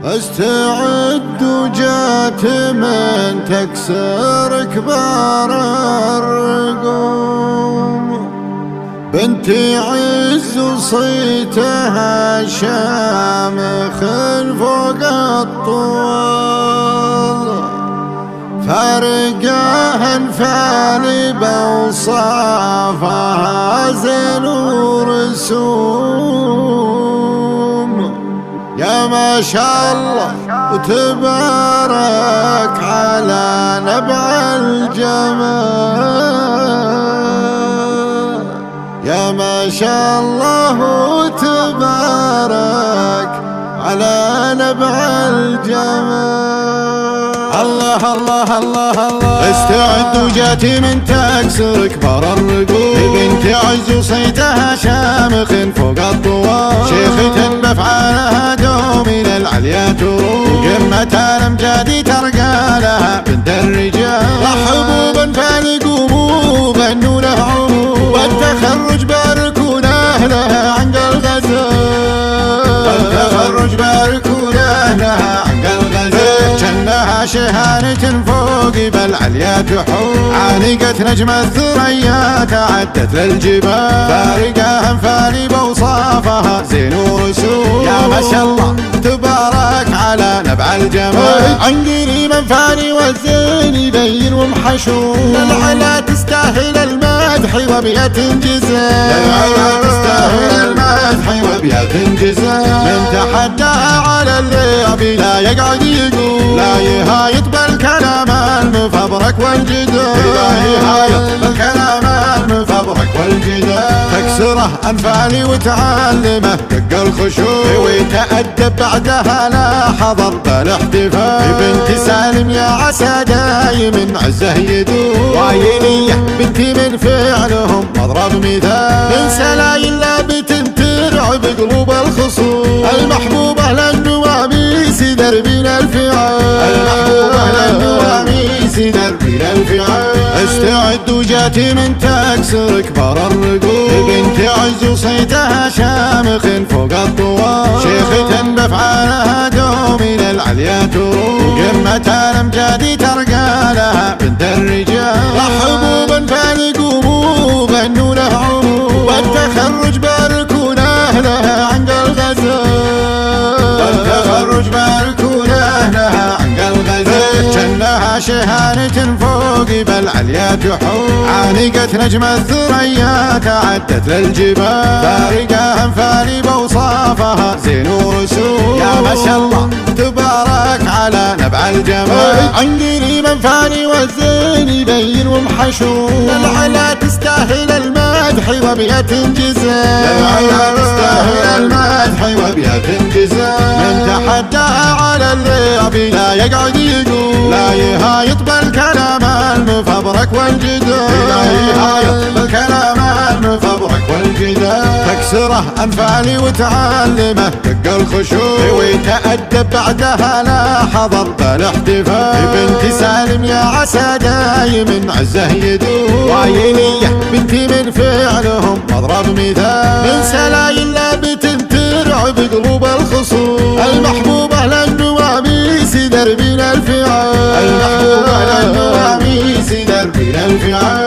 استعد وجات من تكسر كبار الرقوم، بنت عز وصيتها شامخ فوق الطوال، فارقاها انفال بوصافها زين ورسوم. يا ما شاء الله وتبارك على نبع الجمال، يا ما شاء الله وتبارك على نبع الجمال. الله الله الله الله، استعد وجاتي من تكسر كبار الرقوب، بنت عز وصيتها شامخ فوق الطوال، شيخة بافعالها دومين العليا تروم، قمة الامجاد ترقى لها بنت الرجال. رحبوا بانفال قوموا غنوا له عمو، والتخرج باركوا لها عند الغزال، والتخرج باركوا لها عند الغزال. جنها شهانة فوق بالعليا تحوم، عانقت نجم الثريا تعدت للجبال، فارقاها انفال بوصافها زين ورسوم. يا ما شاء الله تبارك على نبع الجمال، عن قريب انفالي والزين يبين ومحشوم، العلا تستاهل المدح وبيت جزال، العلا تستاهل المدح وبيت جزال. من تحداها على اللعب لا يقعد يقول، لا يهايط بالكلام المفبرك والجدال، لا يهايط بالكلام المفبرك والجدال. تكسره انفالي وتعلمه دق الخشوع، ويتأدب بعدها لا حضر بالاحتفال. بنت سالم يا عسى دايم عزه يدوم، وعينية بنتي من فعلهم مضرب مثال، من سلايل لابت ترعب قلوب الخصوم، المحبوبة للنواميس دربين الفعال، المحبوبة للنواميس دربين الفعال. استعد وجاتي من تكسر كبار الرقوب، بنت عز وصيتها شامخ فوق الطوال، شيخة بافعالها دومين العليا تروم، قمة الامجاد ترقى لها بنت الرجال. رحبوا بانفال قوموا غنوا له عمو، والتخرج باركوا لها عند الغزال، والتخرج باركوا لها عند الغزال. جنها شهانة فوق بالعليا تحوم، عانقت نجم الثريا تعدت للجبال، فارقاها انفال بوصافها زين ورسوم. يا ما شاء الله تبارك على نبع الجمال، عن قريب انفالي والزين يبين ومحشوم، العلا تستاهل المدح وبيت جزال، العلا تستاهل المدح وبيت جزال. من تحداها على اللعب لا يقعد يقول، لا يهايط بالكلام المفبرك والجدال، لا يهايط بالكلام المفبرك والجدال. تكسره انفالي وتعلمه دق الخشوع، ويتأدب بعدها لا حضر بالاحتفال. بنت سالم يا عسى دايم عزه يدوم، وعينية بنتي من فعلهم مضرب مثال، من سلايل لابت ترعب قلوب الخصوم، المحبوبة للنواميس دربين الفعال، المحبوبة للنواميس دربين الفعال.